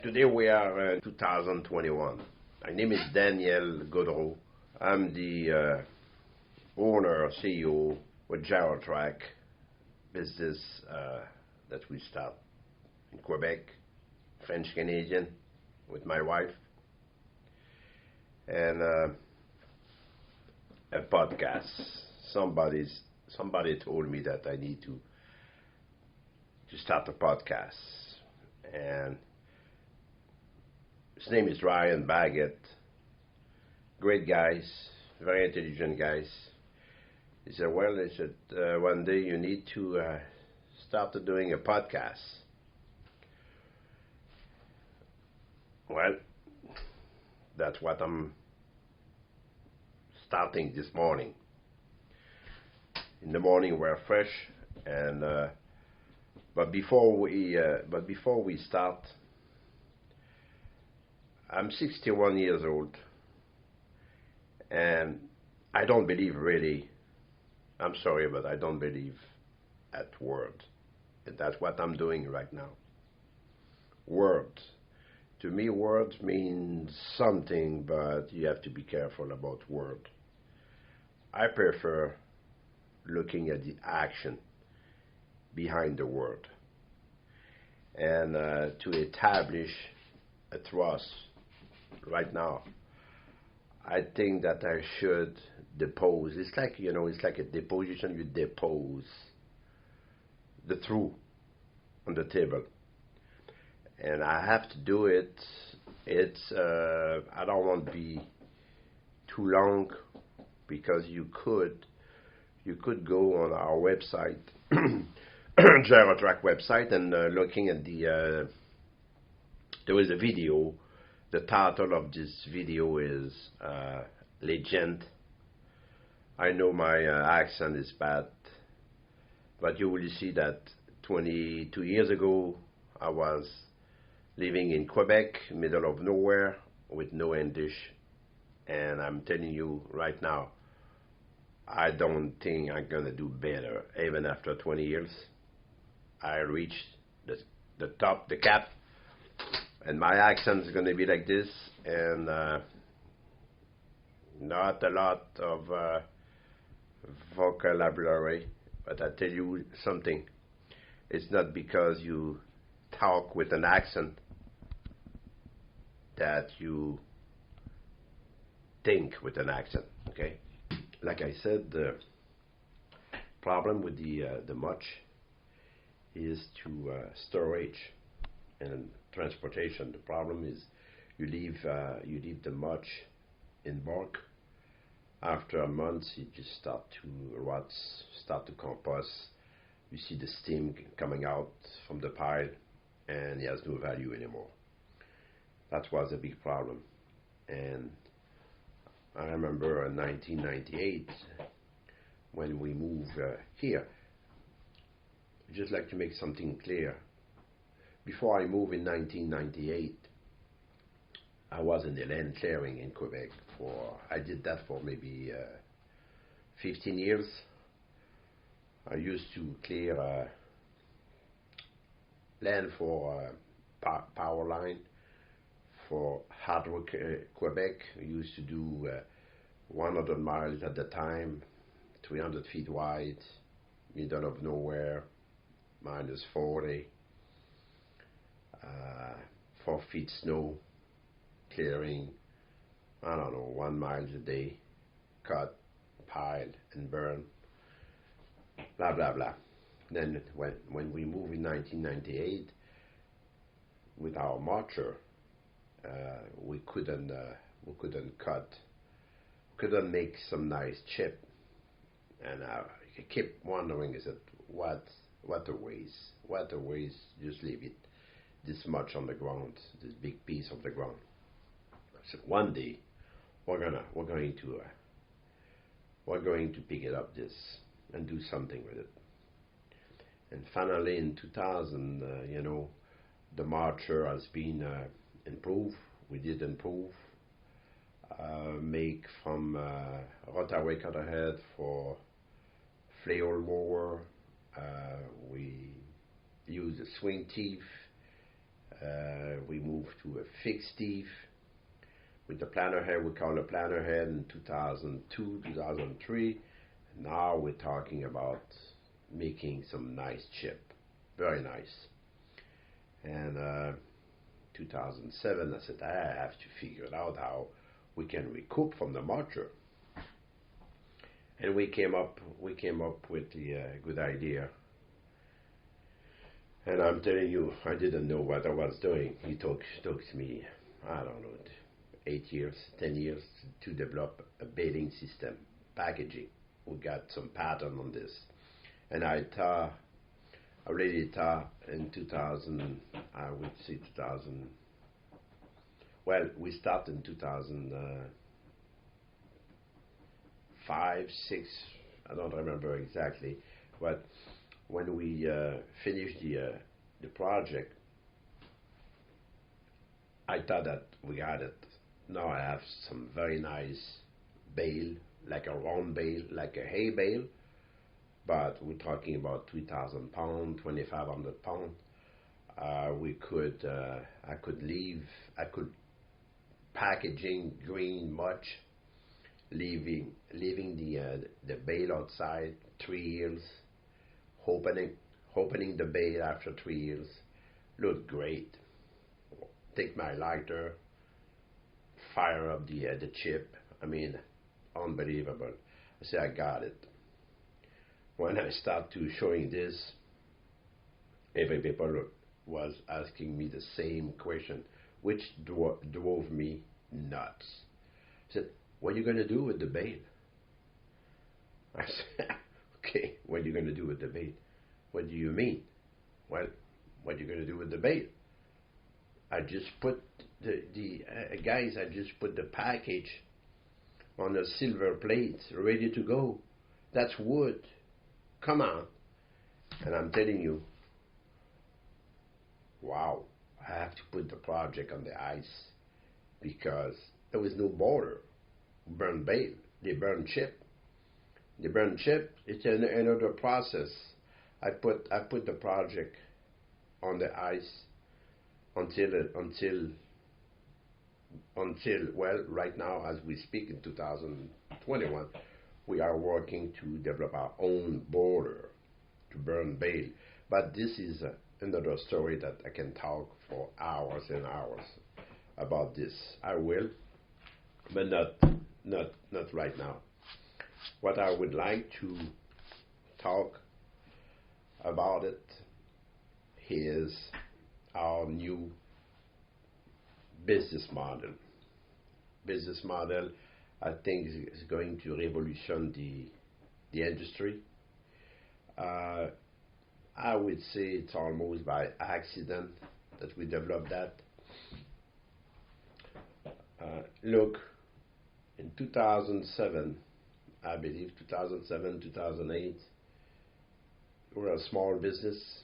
Today we are in 2021. My name is Daniel Gaudreau. I'm the owner, CEO with Gyro-Trac business that we start in Quebec, French-Canadian, with my wife. And a podcast. Somebody told me that I need to start a podcast. And his name is Ryan Baggett. Great guys, very intelligent guys. He said, one day you need to start doing a podcast. Well, that's what I'm starting this morning. In the morning we're fresh, and but before we start, I'm 61 years old, and I don't believe really. I'm sorry, but I don't believe at words. And that's what I'm doing right now. Words. To me, words mean something, but you have to be careful about words. I prefer looking at the action behind the word, and to establish a trust. Right now, I think that I should depose. It's like, it's like a deposition. You depose the truth on the table, and I have to do it. I don't want to be too long, because you could go on our website, Gyro-Trac website, and looking at there was a video. The title of this video is Legend. I know my accent is bad, but you will see that 22 years ago I was living in Quebec, middle of nowhere, with no English, and I'm telling you right now, I don't think I'm gonna do better. Even after 20 years, I reached the top, the cap, and my accent is gonna be like this, and not a lot of vocabulary. But I tell you something, it's not because you talk with an accent that you think with an accent, okay? Like I said, the problem with the mulch is to storage and transportation. The problem is you leave the mulch in bulk. After a month, it just start to rot, start to compost. You see the steam coming out from the pile, and it has no value anymore. That was a big problem. And I remember in 1998, when we moved here, I'd just like to make something clear. Before I moved in 1998, I was in the land clearing in Quebec. I did that for maybe 15 years. I used to clear land for power line, for Hardwood, Quebec. We used to do 100 miles at the time, 300 feet wide, middle of nowhere, minus 40, 4 feet snow, clearing, I don't know, 1 mile a day, cut, pile, and burn, blah, blah, blah. Then when we moved in 1998, with our mulcher, we couldn't make some nice chip, and I kept wondering, is it what a waste, just leave it this much on the ground, this big piece of the ground. I said, one day we're going to pick it up this and do something with it. And finally in 2000, the mulcher has been improved. We did improve, make from rotary cutter head for flail mower. We use a swing teeth, We moved to a fixed teeth with the planer head. We call it planer head in 2002, 2003. Now we're talking about making some nice chip, very nice. And 2007, I said I have to figure out how we can recoup from the mulcher. And we came up with the good idea. And I'm telling you, I didn't know what I was doing. It took me, I don't know, 8 years, 10 years to develop a baling system, packaging. We got some pattern on this. And I already thought in 2000, I would say 2000, well, we started in 2005, 6, I don't remember exactly, but when we finished the project, I thought that we got it. Now I have some very nice bale, like a round bale, like a hay bale, but we're talking about 3,000 pounds, 2,500 pounds. I could packaging green much, leaving the bale outside 3 years, opening the bale after 3 years, looked great. Take my lighter, fire up the chip. I mean, unbelievable. I say I got it. When I start to showing this, every people was asking me the same question, which drove me nuts. I said, what are you going to do with the bale? I said, okay, what are you going to do with the bale? What do you mean? Well, what are you going to do with the bale? I just put guys, I just put the package on a silver plate, ready to go. That's wood. Come on. And I'm telling you, wow, I have to put the project on the ice because there was no border. Burn bale, they burn chip. The burn chip, it's another process. I put the project on the ice until well, right now as we speak in 2021, we are working to develop our own border to burn bale. But this is another story that I can talk for hours and hours about this. I will, but not right now. What I would like to talk about it is our new business model. Business model, I think, is going to revolution the industry. I would say it's almost by accident that we developed that. Look, in 2007, I believe 2007, 2008, we were a small business.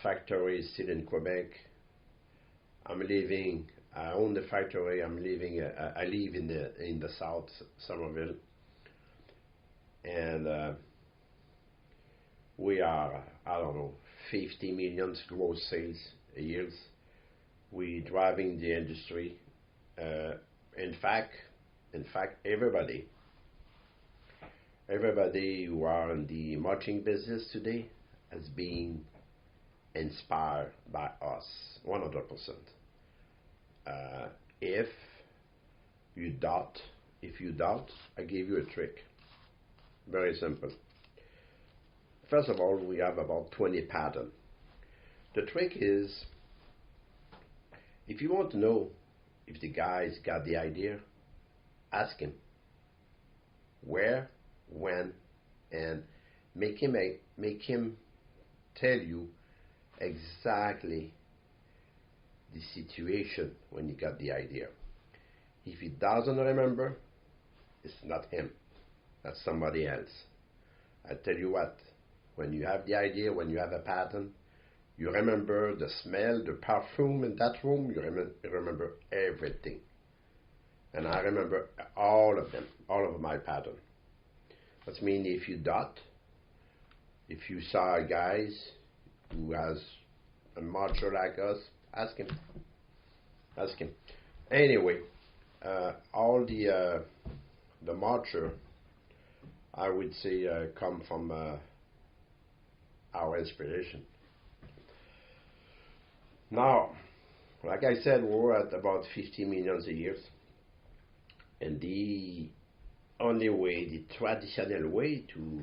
Factory is still in Quebec. I'm living. I own the factory. I live in the south, Summerville, and we are, I don't know, 50 million gross sales a year. We driving the industry. In fact, everybody who are in the mulching business today has been inspired by us, 100%. If you doubt, I give you a trick. Very simple. First of all, we have about 20 patterns. The trick is, if you want to know if the guy's got the idea, ask him where, when, and make him tell you exactly the situation when you got the idea. If he doesn't remember, it's not him, that's somebody else. I tell you what, when you have the idea, when you have a pattern, you remember the smell, the perfume in that room, you remember everything. And I remember all of them, all of my pattern. That means if you doubt, if you saw guys who has a mulcher like us, Ask him. Ask him. Anyway, all the marcher, I would say, come from our inspiration. Now, like I said, we're at about 50 million a year, and the only way, the traditional way to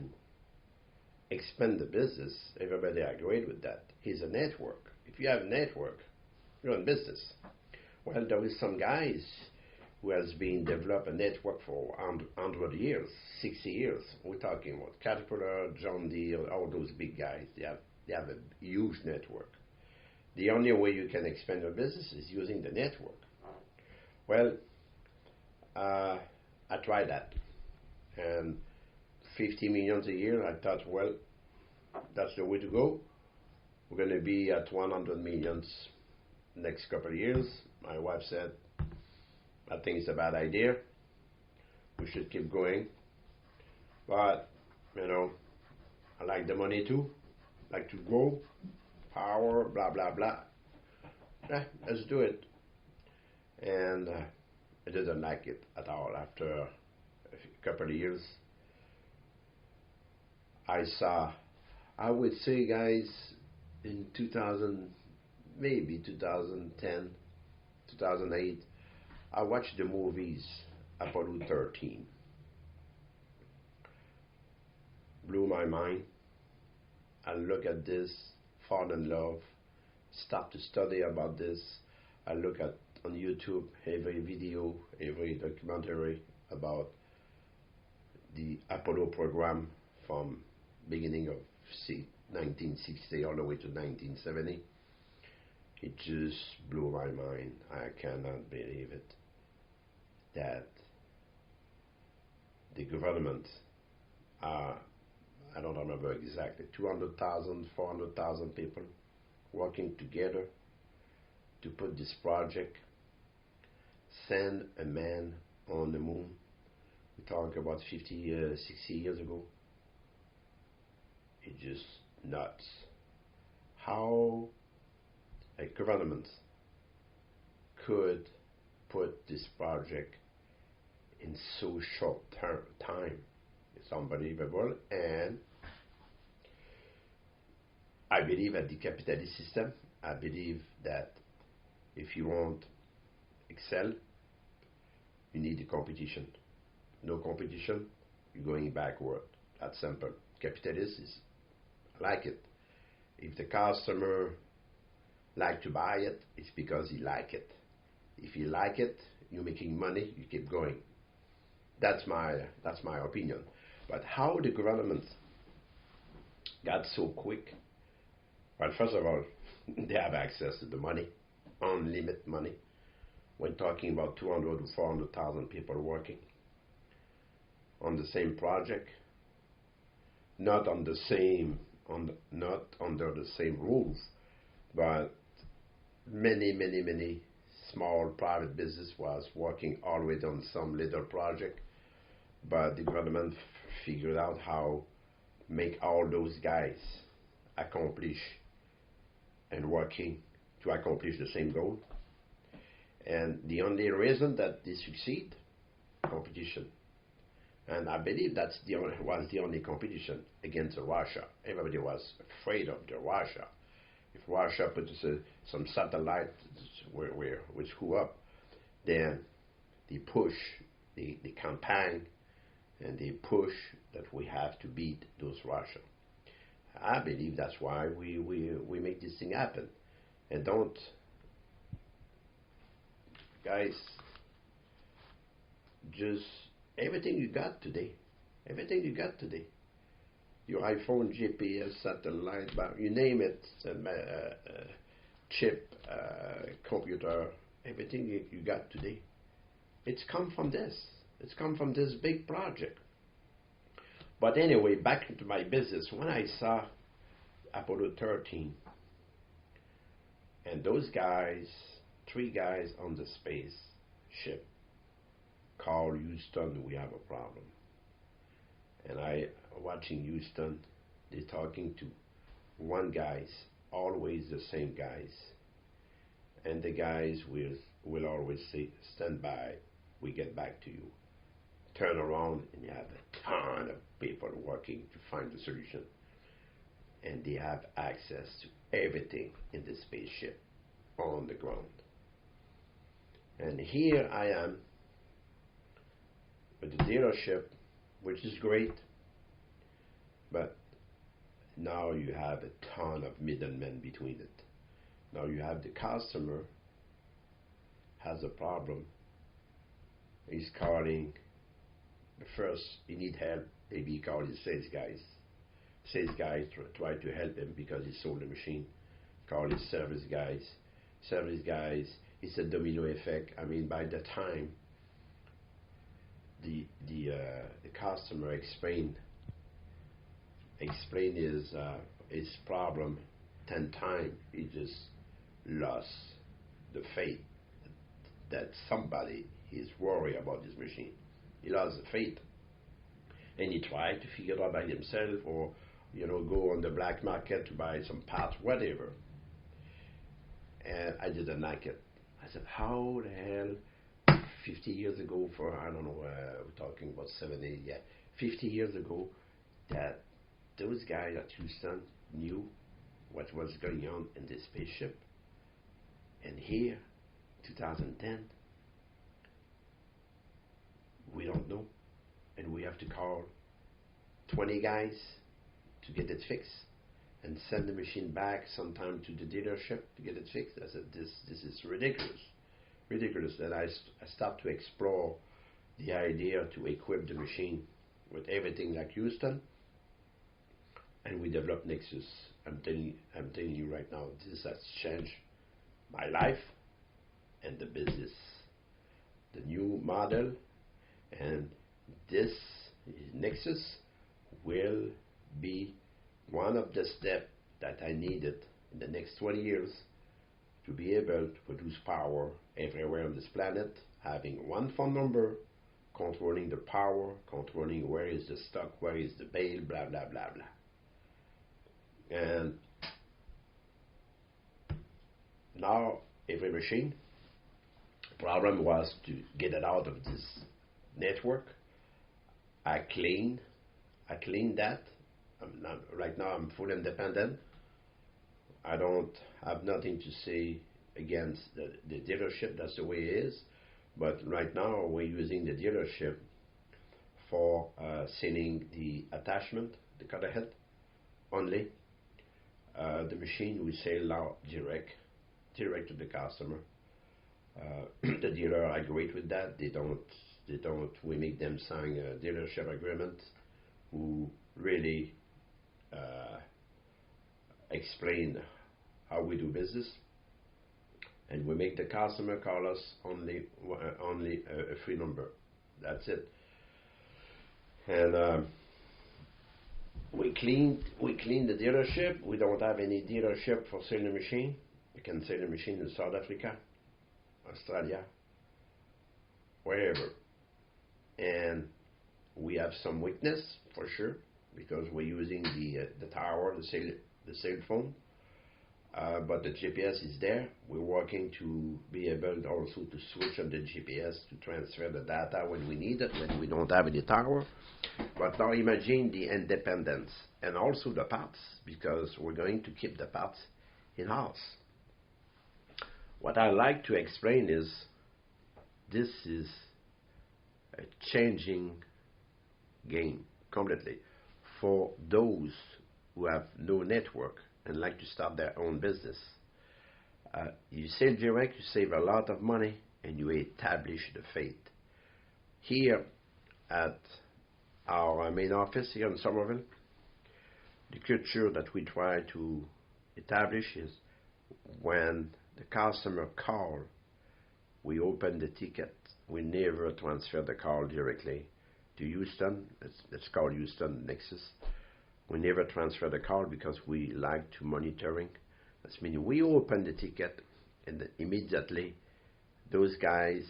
expand the business, everybody agreed with that, is a network. If you have a network, you're in business. Well, there is some guys who has been developed a network for 100 years, 60 years. We're talking about Caterpillar, John Deere, all those big guys. They have a huge network. The only way you can expand your business is using the network. Well, I tried that. And 50 million a year, I thought, well, that's the way to go. We're going to be at 100 million next couple of years. My wife said, I think it's a bad idea. We should keep going. But, you know, I like the money too. Like to grow, power, blah, blah, blah. Let's do it. And I didn't like it at all. After a couple of years, I saw, I would say, guys, in 2000, maybe 2010, 2008, I watched the movies Apollo 13. Blew my mind. I look at this, fall in love, start to study about this. I look at on YouTube every video, every documentary about the Apollo program from beginning of 1960 all the way to 1970. It just blew my mind. I cannot believe it. That the government, I don't remember exactly, 200,000, 400,000 people working together to put this project, send a man on the moon. We talk about 50, 60 years ago. It's just nuts. How a government could put this project in so short time. It's unbelievable. And I believe at the capitalist system, I believe that if you want excel, you need a competition. No competition, you're going backward. That's simple. Capitalist is like it. If the customer like to buy it, it's because he like it. If you like it, you're making money, you keep going. That's my opinion. But how the government got so quick? Well, first of all, they have access to the money, unlimited money. When talking about 200 to 400,000 people working on the same project, not under the same roof, but many small private business was working already on some little project, but the government figured out how make all those guys accomplish and working to accomplish the same goal. And the only reason that they succeed, competition. And I believe that's was the only competition against Russia. Everybody was afraid of the Russia. If Russia puts some satellite which screw up, then they push, they campaign, and they push that we have to beat those Russia. I believe that's why we make this thing happen. And don't, guys, just everything you got today, your iPhone, GPS, satellite, you name it, chip, computer, everything you got today, it's come from this. It's come from this big project. But anyway, back into my business. When I saw Apollo 13, and those guys, 3 guys on the space ship, call Houston, we have a problem. And I watching Houston, they're talking to one guys, always the same guys. and the guys will always say, stand by, we get back to you. Turn around and you have a ton of people working to find the solution. And they have access to everything in the spaceship on the ground. And here I am with the dealership, which is great, but now you have a ton of middlemen between it. Now you have the customer has a problem. He's calling the first, he need help, maybe he call his sales guys. Sales guys try to help him because he sold the machine. Call his service guys. Service guys, it's a domino effect. I mean, by the time the customer explain his problem 10 times, he just lost the faith that somebody is worried about this machine. He lost the faith, and he tried to figure it out by himself, or go on the black market to buy some parts, whatever. And I didn't like it. I said, how the hell 50 years ago, I don't know, we're talking about 70, yeah, 50 years ago, that those guys at Houston knew what was going on in this spaceship. And here, 2010, we don't know. And we have to call 20 guys to get it fixed and send the machine back sometime to the dealership to get it fixed. I said, this is ridiculous. Ridiculous. That I start to explore the idea to equip the machine with everything like Houston, and we developed Nexus. I'm telling you right now, this has changed my life and the business. The new model, and this Nexus will be one of the steps that I needed in the next 20 years to be able to produce power everywhere on this planet, having one phone number, controlling the power, controlling where is the stock, where is the bale, blah, blah, blah, blah. And now every machine, the problem was to get it out of this network. I cleaned that. Right now I'm full independent. I don't have nothing to say against the dealership. That's the way it is. But right now we're using the dealership for selling the attachment, the cutter head only. The machine we sell now direct to the customer. The dealer agreed with that. They don't. We make them sign a dealership agreement, who really explain how we do business, and we make the customer call us only a free number. That's it. And we clean the dealership. We don't have any dealership for selling the machine. We can sell the machine in South Africa, Australia, wherever. And we have some weakness for sure, because we're using the tower, the cell phone, but the GPS is there. We're working to be able also to switch on the GPS to transfer the data when we need it, when we don't have any tower. But now imagine the independence, and also the parts, because we're going to keep the parts in-house. What I like to explain is, this is a changing game completely for those who have no network and like to start their own business. You sell direct, you save a lot of money, and you establish the faith. Here at our main office here in Summerville, the culture that we try to establish is, when the customer call, we open the ticket. We never transfer the call directly to Houston. Let's call Houston Nexus. We never transfer the call because we like to monitoring. That's meaning we open the ticket, and immediately those guys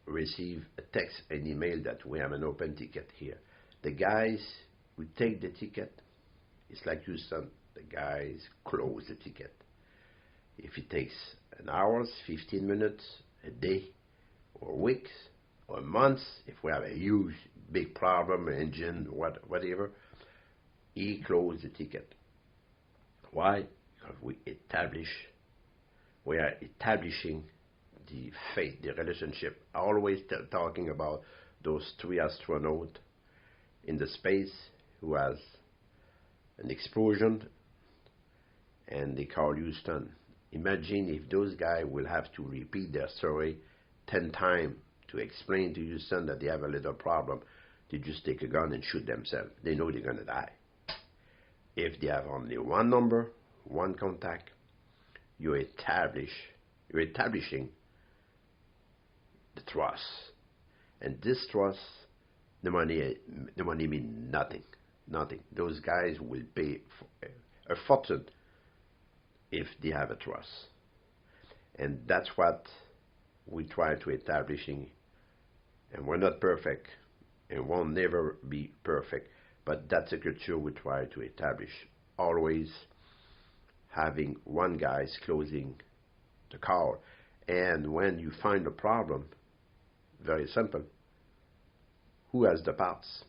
receive a text and email that we have an open ticket here. The guys who take the ticket, it's like Houston, the guys close the ticket. If it takes an hour, 15 minutes, a day, or weeks, or months, if we have a huge, big problem, engine, whatever, he closed the ticket. Why? Because we are establishing the faith, the relationship. Always talking about those 3 astronauts in the space who has an explosion, and they call Houston. Imagine if those guys will have to repeat their story 10 times to explain to Houston that they have a little problem. They just take a gun and shoot themselves. They know they're going to die. If they have only one number, one contact, you're establishing the trust. And this trust, the money means nothing. Nothing. Those guys will pay a fortune if they have a trust. And that's what we try to establishing. And we're not perfect, and won't never be perfect, but that's a culture we try to establish. Always having one guy closing the car. And when you find a problem, very simple. Who has the parts?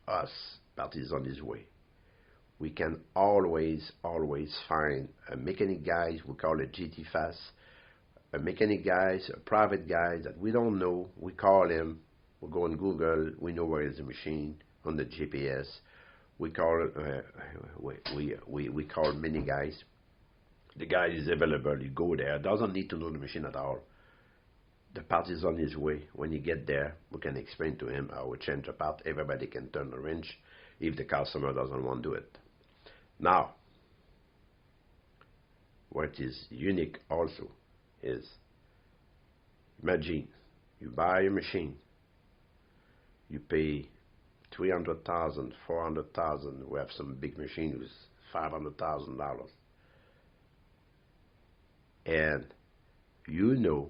Us. Part is on his way. We can always find a mechanic guy, we call it GT Fast, a mechanic guy, a private guy that we don't know. We call him, we go on Google, we know where is the machine on the GPS. We call we call many guys. The guy is available, you go there, doesn't need to know the machine at all. The part is on his way. When you get there, we can explain to him how we change the part. Everybody can turn the wrench if the customer doesn't want to do it. Now, what is unique also is, imagine you buy a machine, you pay $300,000, $400,000. We have some big machine with $500,000, and you know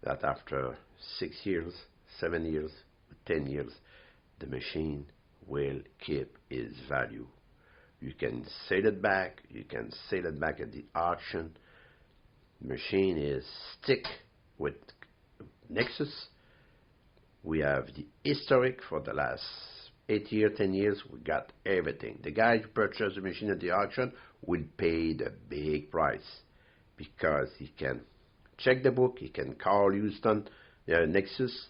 that after 6 years, 7 years, 10 years, the machine will keep its value. You can sell it back. You can sell it back at the auction. The machine is stick with Nexus. We have the historic for the last 8 years, 10 years. We got everything. The guy who purchased the machine at the auction will pay the big price because he can check the book. He can call Houston, Nexus.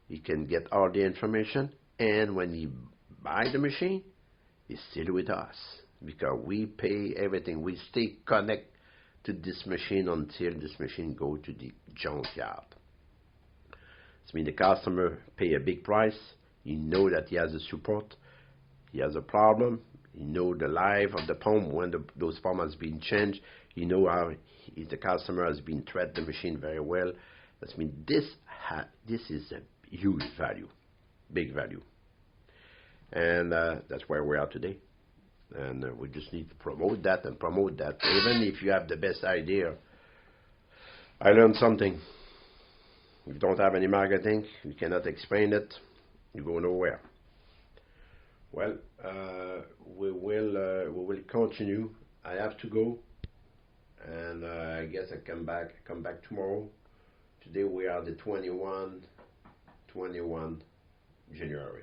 He can get all the information. And when he buy the machine, he's still with us because we pay everything. We stay connected to this machine until this machine go to the junkyard. This means the customer pay a big price. He know that he has the support. He has a problem. He know the life of the pump when those pump has been changed. He know how the customer has been treated the machine very well. That means this is a huge value, big value. And that's where we are today. And we just need to promote that and promote that. Even if you have the best idea, I learned something. If you don't have any marketing, you cannot explain it, you go nowhere. Well, we will continue. I have to go, and I guess I come back tomorrow. Today we are the 21 January.